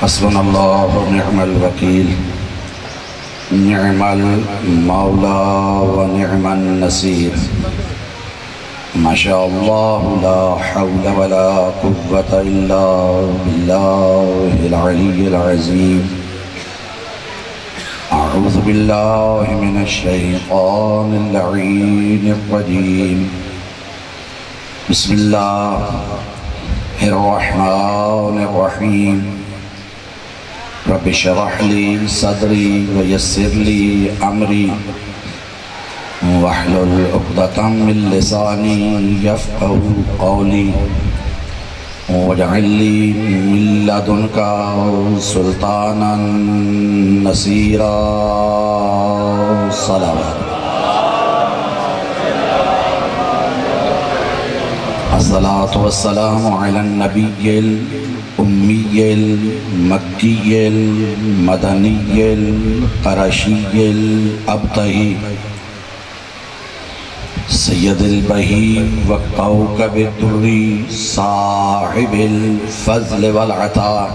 حسبنا اللہ ونعم الوکیل نعم المولا ونعم النصیر ما شاء اللہ لا حول ولا قوة الا باللہ العلی العظیم اعوذ باللہ من الشیطان اللعین الرجیم بسم اللہ الرحمن الرحیم رب اشرح لی صدری ویسر لی امری واحلل عقدۃ من لسانی یفقهوا قولی واجعل لی من لدنک سلطانا نصیرا صلوات الصلاة والسلام على النبي الأمي المكي المدني القرشي الأبطحي سيد البهي وكوكب الدري صاحب الفضل والعطاء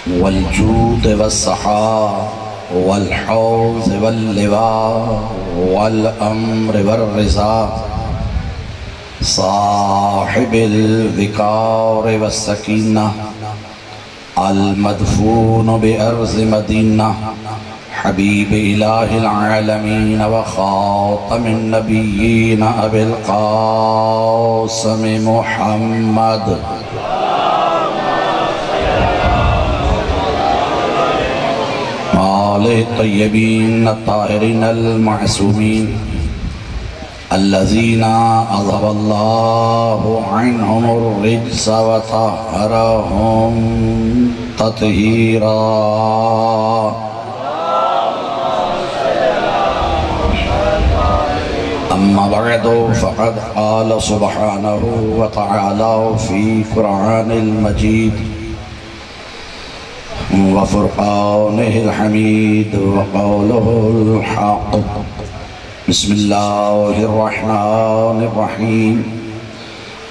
والجود والسخاء والحوض واللواء والأمر والرضا صاحب الوقار والسکینہ المدفون بأرض مدینہ حبیب الہ العالمین وخاتم النبیین ابی القاسم محمد آلہ الطیبین الطاہرین المعصومین الذين أذهب الله عنهم الرجس وطهرهم تطهيرا أما بعد فقد قال سبحانه وتعالى في قرآن المجيد وفرقانه الحميد وقوله الحق بسم اللہ الرحمن الرحیم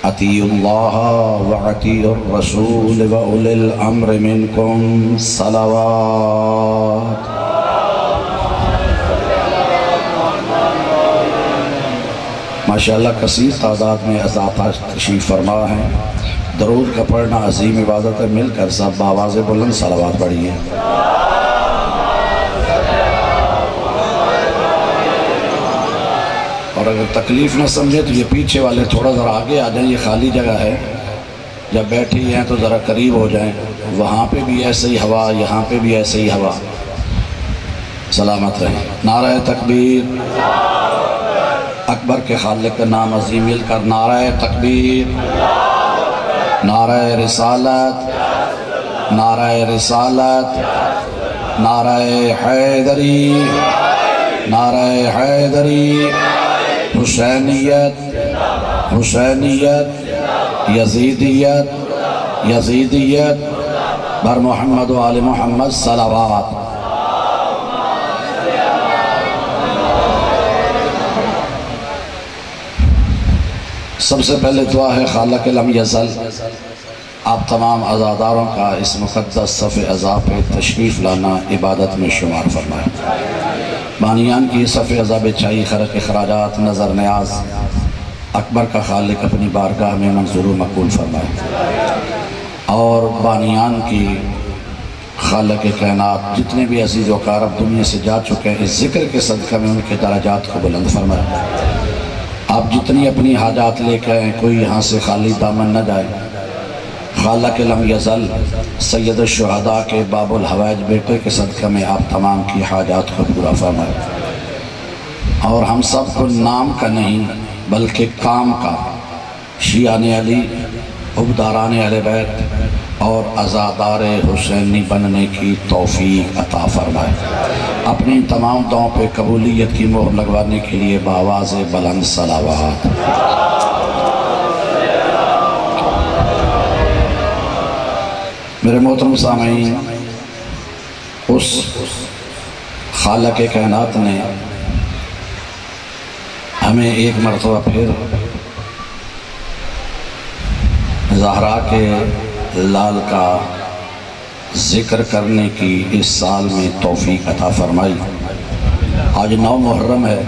اطیعوا اللہ واطیعوا الرسول واولی الامر منکم صلوات ماشاءاللہ کثیر تعداد میں حضرات تشریف فرما ہیں درود کا پڑھنا عظیم عبادت ہے مل کر سب بآواز بلند صلوات پڑھیے اور اگر تکلیف نہ سمجھے تو یہ پیچھے والے تھوڑا ذرا آگے آ جائیں یہ خالی جگہ ہے جب بیٹھی ہیں تو ذرا قریب ہو جائیں وہاں پہ بھی ایسے ہی ہوا یہاں پہ بھی ایسے ہی ہوا سلامت رہیں نعرہ تکبیر اکبر کے خالق کا نام عظیم مل کر نعرہ تکبیر نعرہ رسالت نعرہ رسالت نعرہ حیدری نعرہ حیدری حسینیت حسینیت یزیدیت یزیدیت بر محمد و آل محمد صلوات سب سے پہلے دعا ہے خالق لم یزل آپ تمام عزاداروں کا اس مقدس صف عزا پہ تشریف لانا عبادت میں شمار فرمائے بانیان کی صف عزا بچائی خرق اخراجات نظر نیاز اکبر کا خالق اپنی بارگاہ میں منظور و مقبول فرمائے اور بانیان کی خالق کائنات جتنے بھی عزیز و اقارب دنیا سے جا چکے ہیں اس ذکر کے صدقہ میں ان کے درجات کو بلند فرمائے آپ جتنی اپنی حاجات لے کے آئیں کوئی یہاں سے خالی دامن نہ جائے خالق لم یزل سید الشہداء کے باب الحوائج بیٹے کے صدقہ میں آپ تمام کی حاجات کو پورا فرمائے اور ہم سب کو نام کا نہیں بلکہ کام کا شیعان علی عبداران اہل بیت اور عزادار حسینی بننے کی توفیق عطا فرمائے اپنی تمام دعاؤں پہ قبولیت کی مہر لگوانے کے لیے بآواز بلند صلوات میرے محترم سامعین اس خالق کائنات نے ہمیں ایک مرتبہ پھر زہرا کے لال کا ذکر کرنے کی اس سال میں توفیق عطا فرمائی۔ آج 9 محرم ہے،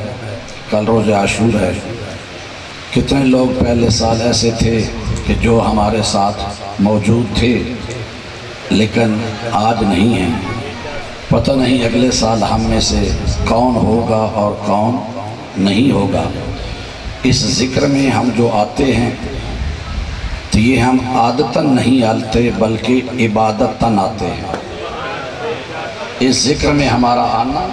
کل روز عاشور ہے۔ کتنے لوگ پہلے سال ایسے تھے کہ جو ہمارے ساتھ موجود تھے لیکن آج نہیں ہیں۔ پتہ نہیں اگلے سال ہم میں سے کون ہوگا اور کون نہیں ہوگا۔ اس ذکر میں ہم جو آتے ہیں تو یہ ہم عادتاً نہیں آتے بلکہ عبادتاً آتے ہیں۔ اس ذکر میں ہمارا آنا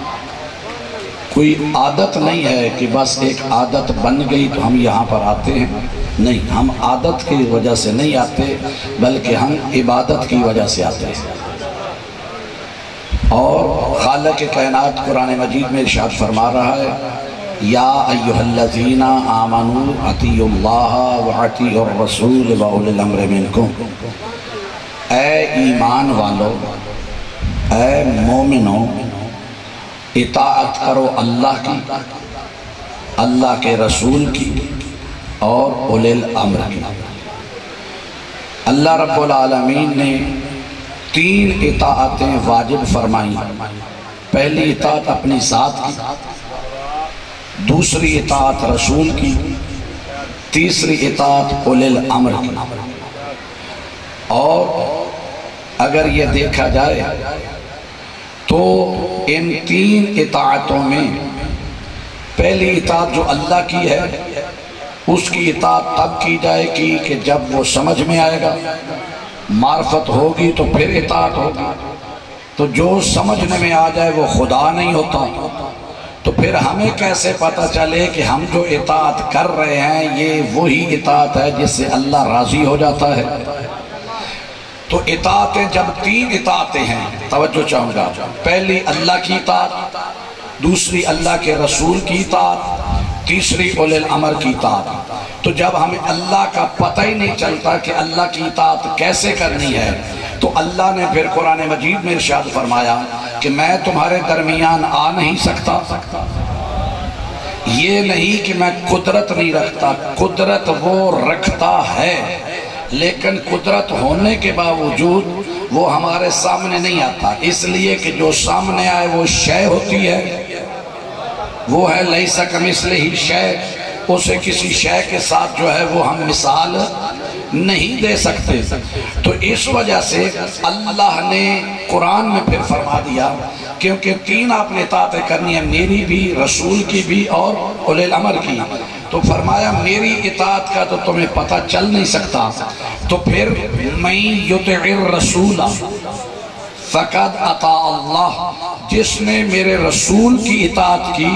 کوئی عادت نہیں ہے کہ بس ایک عادت بن گئی تو ہم یہاں پر آتے ہیں، نہیں، ہم عادت کی وجہ سے نہیں آتے بلکہ ہم عبادت کی وجہ سے آتے ہیں۔ اور خالق کائنات قرآن مجید میں ارشاد فرما رہا ہے، یا ایھا الذین آمنوا اطیعوا اللہ واطیعوا الرسول واولی الامر منکم، اے ایمان والو، اے مومنو، اطاعت کرو اللہ کی، اللہ کے رسول کی اور اولی الامر کی۔ اللہ رب العالمین نے 3 اطاعتیں واجب فرمائیں۔ پہلی اطاعت اپنی ذات کی، دوسری اطاعت رسول کی، تیسری اطاعت اولی الامر کی۔ اور اگر یہ دیکھا جائے تو ان 3 اطاعتوں میں پہلی اطاعت جو اللہ کی ہے اس کی اطاعت تب کی جائے گی کہ جب وہ سمجھ میں آئے گا، معرفت ہوگی تو پھر اطاعت ہوگی۔ تو جو سمجھنے میں آ جائے وہ خدا نہیں ہوتا، تو پھر ہمیں کیسے پتہ چلے کہ ہم جو اطاعت کر رہے ہیں یہ وہی اطاعت ہے جس سے اللہ راضی ہو جاتا ہے؟ تو اطاعتیں جب 3 اطاعتیں ہیں، توجہ چاہوں گا، پہلی اللہ کی اطاعت، دوسری اللہ کے رسول کی اطاعت، تیسری اولی الامر کی اطاعت۔ تو جب ہمیں اللہ کا پتہ ہی نہیں چلتا کہ اللہ کی اطاعت کیسے کرنی ہے تو اللہ نے پھر قرآن مجید میں ارشاد فرمایا کہ میں تمہارے درمیان آ نہیں سکتا۔ یہ نہیں کہ میں قدرت نہیں رکھتا، قدرت وہ رکھتا ہے، لیکن قدرت ہونے کے باوجود وہ ہمارے سامنے نہیں آتا، اس لیے کہ جو سامنے آئے وہ شے ہوتی ہے، وہ ہے لیس کمثلہ شیء، اسے کسی شے کے ساتھ جو ہے وہ ہم مثال نہیں دے سکتے۔ تو اس وجہ سے اللہ نے قرآن میں پھر فرما دیا کیونکہ 3 آپ نے اطاعتیں کرنی ہے، میری بھی، رسول کی بھی اور اولی الامر کی۔ تو فرمایا میری اطاعت کا تو تمہیں پتہ چل نہیں سکتا، تو پھر من یطع الرسول فقد اطاع اللہ، جس نے میرے رسول کی اطاعت کی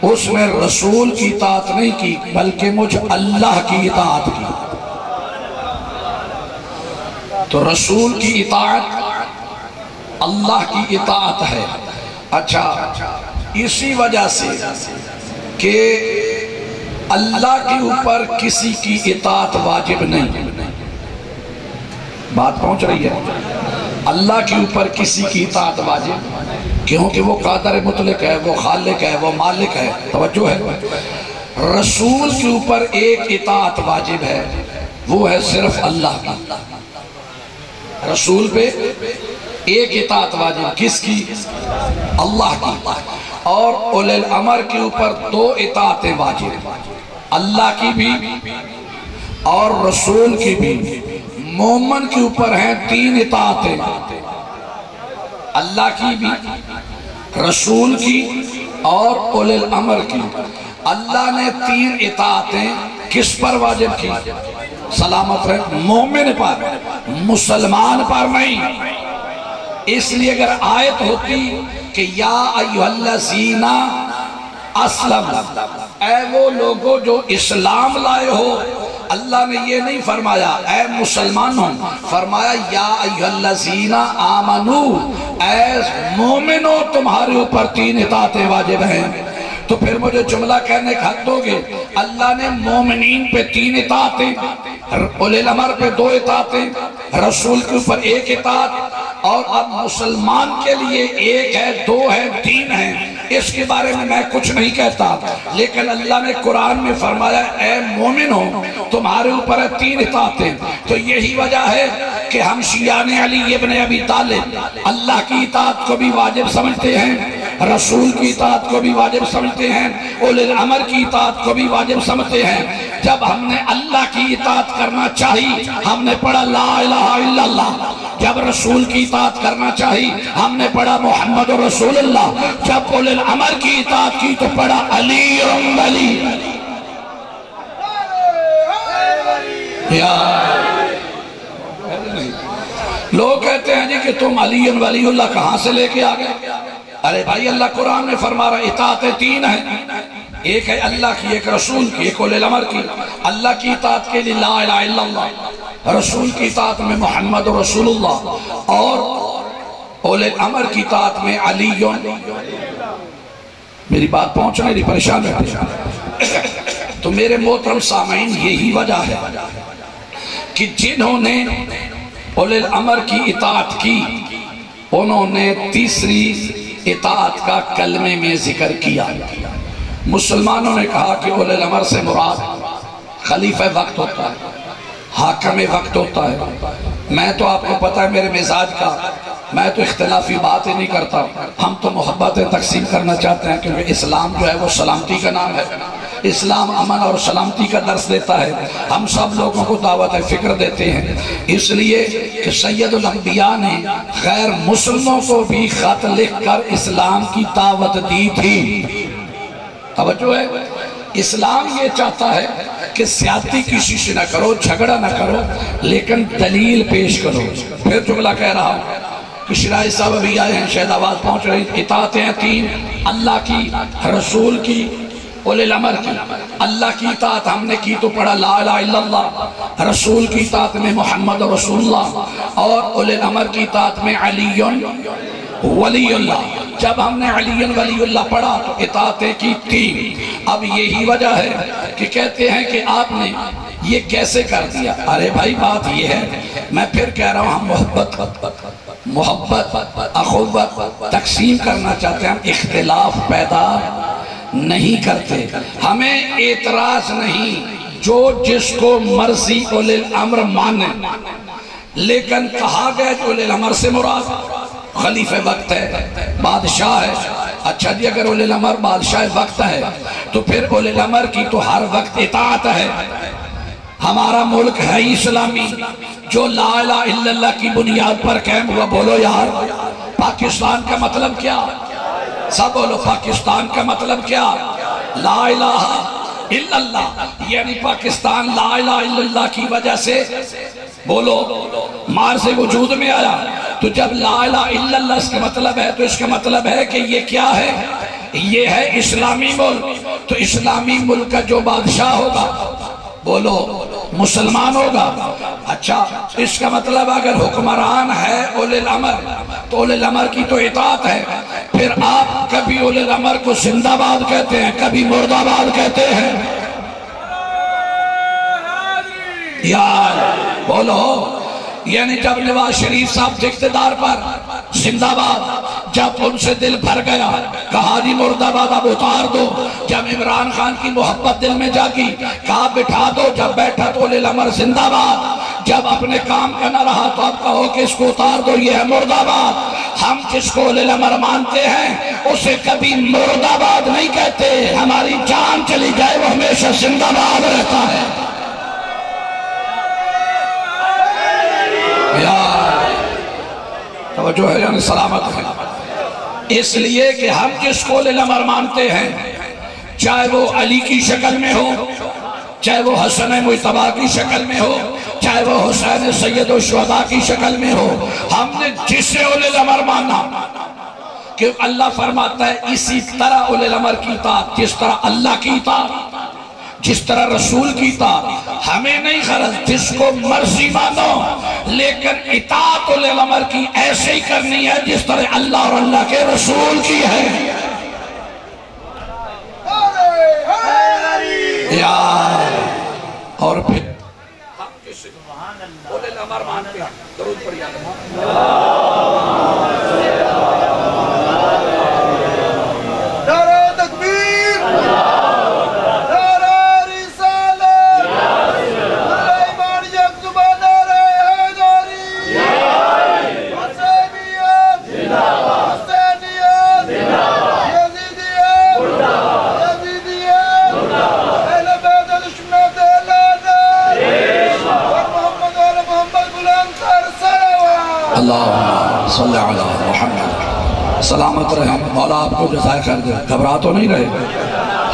اس نے رسول کی اطاعت نہیں کی بلکہ مجھ اللہ کی اطاعت کی۔ تو رسول کی اطاعت اللہ کی اطاعت ہے۔ اچھا، اسی وجہ سے کہ اللہ کے اوپر کسی کی اطاعت واجب نہیں، بات پہنچ رہی ہے؟ اللہ کے اوپر کسی کی اطاعت واجب کیونکہ وہ قادر مطلق ہے، وہ خالق ہے، وہ مالک ہے، توجہ ہے۔ رسول کے اوپر ایک اطاعت واجب ہے، وہ ہے صرف اللہ کی۔ رسول پہ ایک اطاعت واجب، کس کی؟ اللہ کی۔ اور اولی الامر کے اوپر 2 اطاعتیں واجب، اللہ کی بھی اور رسول کی بھی۔ مومن کے اوپر ہیں 3 اطاعتیں، اللہ کی بھی، رسول کی اور اولی الامر کی۔ اللہ نے 3 اطاعتیں کس پر واجب کی؟ سلامت رہے، مومن پر، مسلمان پر نہیں۔ اس لیے اگر آیت ہوتی کہ یا ایھا الذین اسلم، اے وہ لوگوں جو اسلام لائے ہو، اللہ نے یہ نہیں فرمایا اے مسلمانوں، فرمایا یا ایھا الذین آمنوا، اے مومنوں تمہارے اوپر 3 اطاعتیں واجب ہیں۔ تو پھر مجھے جملہ کہنے کا حق دو گے، اللہ نے مومنین پہ 3 اطاعتیں، اولی الامر پہ 2 اطاعتیں، رسول کے اوپر 1 اطاعت، اور اب مسلمان کے لیے 1 ہے، 2 ہے، 3 ہیں۔ اس کے بارے میں میں کچھ نہیں کہتا، لیکن اللہ نے قرآن میں فرمایا اے مومنو تمہارے اوپر 3 اطاعتیں۔ تو یہی وجہ ہے کہ ہم شیعان علی ابن ابی طالب اللہ کی اطاعت کو بھی واجب سمجھتے ہیں، رسول کی اطاعت کو بھی واجب سمجھتے ہیں، اولی الامر کی اطاعت کو بھی واجب سمجھتے ہیں۔ جب ہم نے اللہ کی اطاعت کرنا چاہی ہم نے پڑھا لا الہ الا اللہ، جب رسول کی اطاعت کرنا چاہی ہم نے پڑھا محمد رسول اللہ، جب اولی الامر کی اطاعت کی تو پڑھا علی ولی۔ لوگ کہتے ہیں جی کہ تم علی ولی اللہ کہاں سے لے کے آگئے؟ ارے بھائی اللہ قرآن میں فرما رہا اطاعتیں 3 ہیں، ایک ہے اللہ کی، ایک رسول کی، ایک اولی الامر کی۔ اللہ کی اطاعت کے لیے لا الہ الا اللہ، رسول کی اطاعت میں محمد رسول اللہ، اور اولی الامر کی اطاعت میں علی۔ میری بات پہنچ نہیں رہی، پریشان ہے؟ تو میرے محترم سامعین یہی وجہ ہے کہ جنہوں نے اولی الامر کی اطاعت کی انہوں نے تیسری اطاعت کا کلمے میں ذکر کیا۔ مسلمانوں نے کہا کہ اولی الامر سے مراد خلیفہ وقت ہوتا ہے، حاکم وقت ہوتا ہے۔ میں تو آپ کو پتہ ہے میرے مزاج کا، میں تو اختلافی باتیں نہیں کرتا، ہم تو محبتیں تقسیم کرنا چاہتے ہیں، کیونکہ اسلام جو ہے وہ سلامتی کا نام ہے، اسلام امن اور سلامتی کا درس دیتا ہے، ہم سب لوگوں کو دعوت فکر دیتے ہیں۔ اس لیے کہ سید الانبیاء نے غیر مسلموں کو بھی خط لکھ کر اسلام کی دعوت دی تھی۔ توجہ ہے، اسلام یہ چاہتا ہے کہ زیادتی کسی سے نہ کرو، جھگڑا نہ کرو، لیکن دلیل پیش کرو۔ پھر جملہ کہہ رہا ہوں کہ شرائی صاحب ابھی آئے ہیں، شاید آواز پہنچ رہی، اطاعتیں 3، اللہ کی، رسول کی، اولی الامر کی۔ اللہ کی اطاعت ہم نے کی تو پڑھا لا الہ الا اللہ، رسول کی اطاعت میں محمد رسول اللہ، اور اولی الامر کی اطاعت میں علی ولی اللہ۔ جب ہم نے علی ولی اللہ پڑھا تو اطاعتیں کی 3۔ اب یہی وجہ ہے کہ کہتے ہیں کہ آپ نے یہ کیسے کر دیا؟ ارے بھائی بات یہ ہے، میں پھر کہہ رہا ہوں، ہم محبت اخوت تقسیم کرنا چاہتے ہیں، ہم اختلاف پیدا نہیں کرتے، ہمیں اعتراض نہیں، جو جس کو مرضی اولی الامر مانے، لیکن کہا گیا کہ اولی الامر سے مراد خلیفہ وقت ہے، بادشاہ ہے۔ اچھا جی، اگر اولی الامر بادشاہ وقت ہے تو پھر اولی الامر کی تو ہر وقت اطاعت ہے۔ ہمارا ملک ہے اسلامی جو لا الہ الا اللہ کی بنیاد پر قائم ہوا۔ بولو یار، پاکستان کا مطلب کیا؟ سب بولو، پاکستان کا مطلب کیا؟ لا الہ الا اللہ، یعنی پاکستان لا الہ الا اللہ کی وجہ سے بولو مار سے وجود میں آیا۔ تو جب لا الہ الا اللہ اس کا مطلب ہے تو اس کا مطلب ہے کہ یہ کیا ہے؟ یہ ہے اسلامی ملک۔ تو اسلامی ملک کا جو بادشاہ ہوگا بولو مسلمان ہوگا۔ اچھا، اس کا مطلب اگر حکمران ہے اولی الامر تو اولی الامر کی تو اطاعت ہے۔ پھر آپ کبھی اولی الامر کو زندہ باد کہتے ہیں، کبھی مرد آباد کہتے ہیں۔ یار بولو، یعنی جب نواز شریف صاحب کے اقتدار پر زندہ باد، جب ان سے دل بھر گیا کہا جی مرد آباد اب اتار دو۔ جب عمران خان کی محبت دل میں جاگی کہا بٹھا دو، جب بیٹھا تو اولی الامر زندہ باد۔ جب اپنے کام کا نہ رہا تو اب کہو کہ اس کو اتار دو، یہ ہے مرد آباد۔ ہم جس کو اولی الامر مانتے ہیں اسے کبھی مرد آباد نہیں کہتے، ہماری جان چلی جائے وہ ہمیشہ زندہ باد رہتا ہے۔ توجہ ہے یعنی سلامت ہے، اس لیے کہ ہم جس کو اولی الامر مانتے ہیں چاہے وہ علی کی شکل میں ہو، چاہے وہ حسن مجتبیٰ کی شکل میں ہو، چاہے وہ حسین سید الشہداء کی شکل میں ہو، ہم نے جسے اولی الامر مانا کہ اللہ فرماتا ہے اسی طرح اولی الامر کی اطاعت، جس طرح اللہ کی اطاعت، جس طرح رسول کی اطاعت ہمیں نہیں غرض، جس کو مرضی مانو، لیکن اطاعت اولی الامر کی ایسے ہی کرنی ہے جس طرح اللہ اور اللہ کے رسول کی ہے۔ یار اور پھر ہم جس اولی الامر مانتے ہیں، درود پڑھیے اللہ صلی علی محمد. سلامت رہے مولا آپ کو جزائے خیر دے. گھبرا تو نہیں رہے؟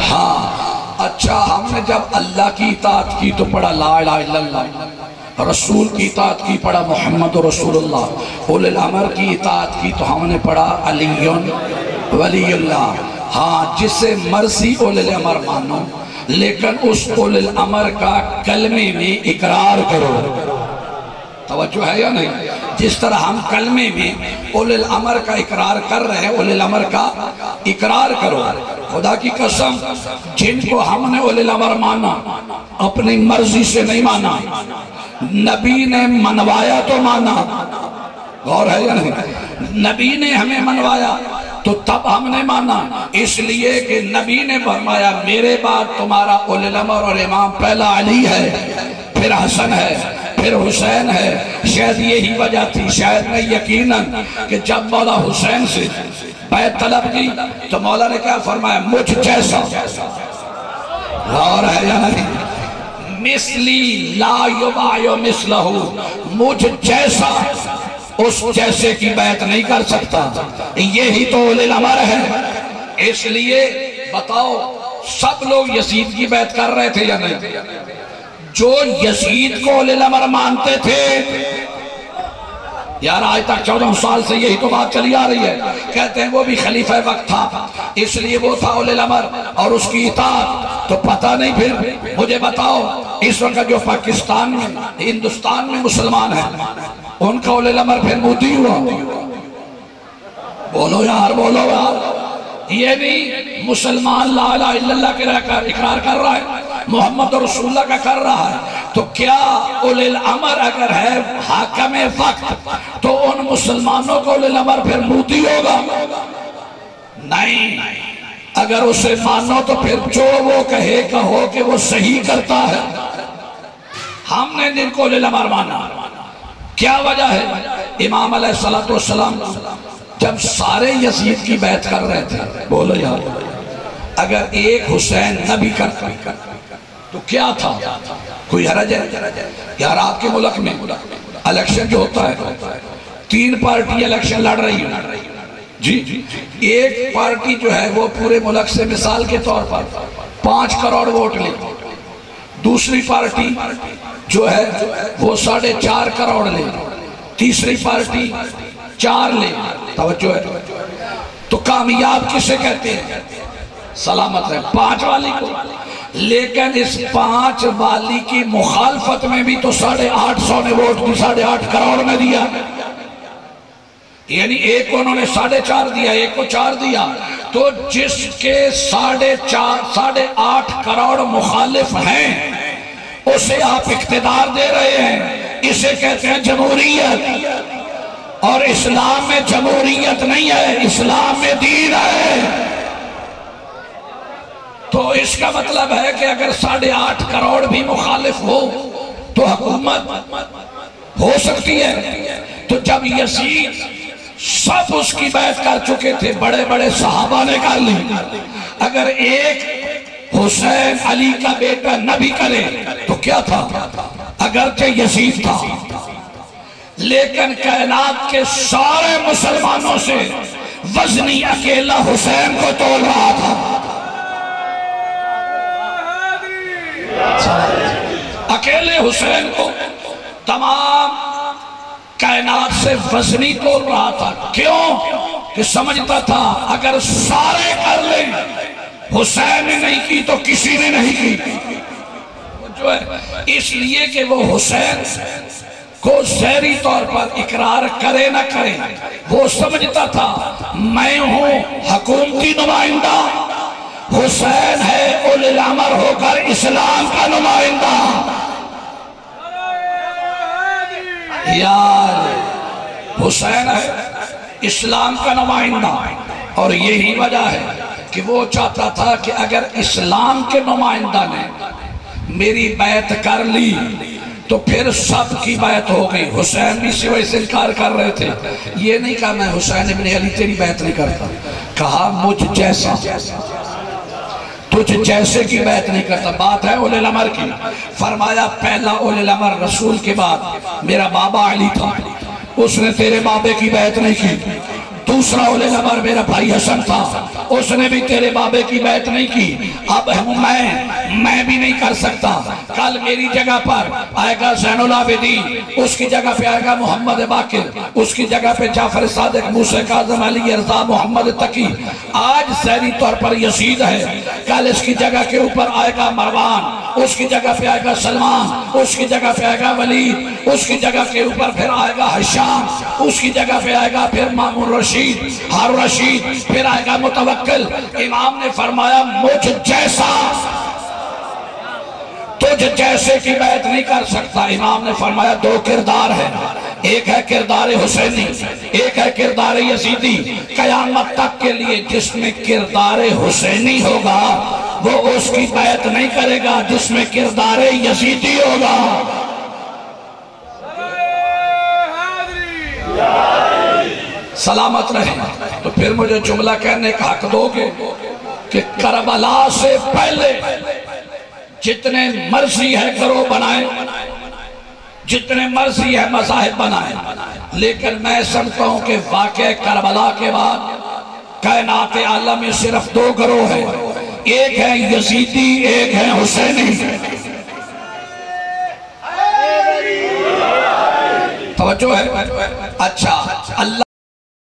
ہاں اچھا، ہم نے جب اللہ کی اطاعت کی تو پڑھا لا الہ الا اللہ، رسول کی اطاعت کی پڑھا محمد رسول اللہ، اولی الامر کی اطاعت کی تو ہم نے پڑھا علی ولی اللہ. ہاں جسے مرضی اولی الامر مانو، لیکن اس اولی الامر کا کلمے میں اقرار کرو. توجہ ہے یا نہیں؟ جس طرح ہم کلمے میں اولی الامر کا اقرار کر رہے ہیں، اولی الامر کا اقرار کرو. خدا کی قسم جن کو ہم نے اولی الامر مانا اپنی مرضی سے نہیں مانا، نبی نے منوایا تو مانا. غور ہے یا نہیں؟ نبی نے ہمیں منوایا تو تب ہم نے مانا، اس لیے کہ نبی نے فرمایا میرے بعد تمہارا اولی الامر اور امام پہلا علی ہے، پھر حسن ہے، پھر حسین ہے. شاید یہی وجہ تھی، شاید نہیں یقیناً، کہ جب مولا حسین سے بیعت طلب کی تو مولا نے کیا فرمایا؟ مجھ جیسا. غور ہے یا نہیں؟ مثلی لا یبایع مثلہ، مجھ جیسا اس جیسے کی بیعت نہیں کر سکتا. یہی تو اولی الامر ہے. اس لیے بتاؤ سب لوگ یزید کی بیعت کر رہے تھے یا نہیں؟ جو یزید کو اولی الامر مانتے تھے، یار آج تک 14 سال سے یہی تو بات چلی آ رہی ہے، کہتے ہیں وہ بھی خلیفہ وقت تھا اس لیے وہ تھا اولی الامر اور اس کی اطاعت. تو پتہ نہیں پھر مجھے بتاؤ اس وقت جو پاکستان میں ہندوستان میں مسلمان ہیں ان کا اولی الامر پھر مودی ہوا. بولو یار، بولو یار. یہ بھی مسلمان لا الہ الا اللہ کے اقرار کر رہا ہے، محمد رسول اللہ کا کر رہا ہے. تو کیا اولی الامر اگر ہے حاکم وقت تو ان مسلمانوں کو اولی الامر پھر مودی ہوگا؟ نہیں. اگر اسے مانو تو پھر جو وہ کہے کہو کہ وہ صحیح کرتا ہے. ہم نے جن کو اولی الامر مانا، کیا وجہ ہے؟ امام علیہ السلام جب سارے یزید کی بیعت کر رہے تھے، بولو یار، اگر ایک حسین نبی کرتا تو کیا تھا؟ کوئی حرج ہے؟ یار آپ کے ملک میں الیکشن جو ہوتا ہے 3 پارٹی الیکشن لڑ رہی ہے جی. ایک پارٹی جو ہے وہ پورے ملک سے مثال کے طور پر 5 کروڑ ووٹ لے، دوسری پارٹی جو ہے وہ 4.5 کروڑ لے، تیسری پارٹی 4 لے. توجہ ہے؟ تو کامیاب کسے کہتے ہیں؟ سلامت رہے 5 والی کو. لیکن اس 5 والی کی مخالفت میں بھی تو 850 نے ووٹ دی، 8.5 کروڑ میں دیا. یعنی ایک کو انہوں نے 4.5 دیا، ایک کو 4 دیا. تو جس کے 8.5 کروڑ مخالف ہیں اسے آپ اقتدار دے رہے ہیں. اسے کہتے ہیں جمہوریت. اور اسلام میں جمہوریت نہیں ہے، اسلام میں دین ہے. تو اس کا مطلب ہے کہ اگر 8.5 کروڑ بھی مخالف ہو تو حکومت ہو سکتی ہے. تو جب یزید سب اس کی بیعت کر چکے تھے، بڑے بڑے صحابہ نے کر لی، اگر ایک حسین علی کا بیٹا نبی کرے تو کیا تھا؟ اگرچہ یزید تھا لیکن کائنات کے سارے مسلمانوں سے وزنی اکیلا حسین کو تول رہا تھا. اکیلے حسین کو تمام کائنات سے وزنی تول رہا تھا. کیوں؟ کہ سمجھتا تھا اگر سارے کر لیں، حسین نے نہیں کی تو کسی نے نہیں کی. جو ہے اس لیے کہ وہ حسین کو ظاہری طور پر اقرار کرے نہ کرے، وہ سمجھتا تھا میں ہوں حکومتی نمائندہ، حسین ہے اولی الامر ہو کر اسلام کا نمائندہ. یار حسین ہے اسلام کا نمائندہ. اور یہی وجہ ہے کہ وہ چاہتا تھا کہ اگر اسلام کے نمائندہ نے میری بیعت کر لی تو پھر سب کی بیعت ہو گئی. حسین بھی اسی وجہ سے انکار کر رہے تھے. یہ نہیں کہا میں حسین ابن علی تیری بیعت نہیں کرتا، کہا مجھ جیسا. تو تجھ جیسے کی بیعت نہیں کرتا. بات ہے اولی الامر کی. فرمایا پہلا اولی الامر رسول کے بعد میرا بابا علی تھا, اس نے تیرے بابے کی بیعت نہیں کی. دوسرا اولی الامر میرا بھائی حسن تھا, اس نے بھی تیرے بابے کی بیعت نہیں کی. اب میں بھی نہیں کر سکتا. کل میری جگہ پر آئے گا زین العابدین, اس کی جگہ پہ آئے گا محمد باقر, اس کی جگہ پہ جعفر صادق, موسیٰ کاظم, علی رضا, محمد تقی. آج ذہنی طور پر یزید ہے, کل اس کی جگہ کے اوپر آئے گا مروان, اس کی جگہ پہ آئے گا سلمان, اس کی جگہ پہ آئے گا ولید, اس کی جگہ کے اوپر پھر آئے گا حشام, اس کی جگہ پہ آئے گا پھر مامون رشید, ہارون رشید, پھر آئے گا متوکل. امام نے فرمایا مجھ جیسا تجھ جیسے کی بیعت نہیں کر سکتا. امام نے فرمایا دو کردار ہے, ایک ہے کردار حسینی, ایک ہے کردار یزیدی. قیامت تک کے لیے جس میں کردار حسینی ہوگا وہ اس کی بیعت نہیں کرے گا جس میں کردار یزیدی ہوگا. سلامت رہے. تو پھر مجھے جملہ کہنے کا حق دو گے کہ کربلا سے پہلے جتنے مرضی ہے گروہ بنائیں, جتنے مرضی ہے مذاہب بنائیں, لیکن میں سمجھتا ہوں کہ واقعہ کربلا کے بعد کائنات عالم میں صرف دو گروہ ہیں, ایک ہے یزیدی, ایک ہے حسینی. توجہ ہے. اچھا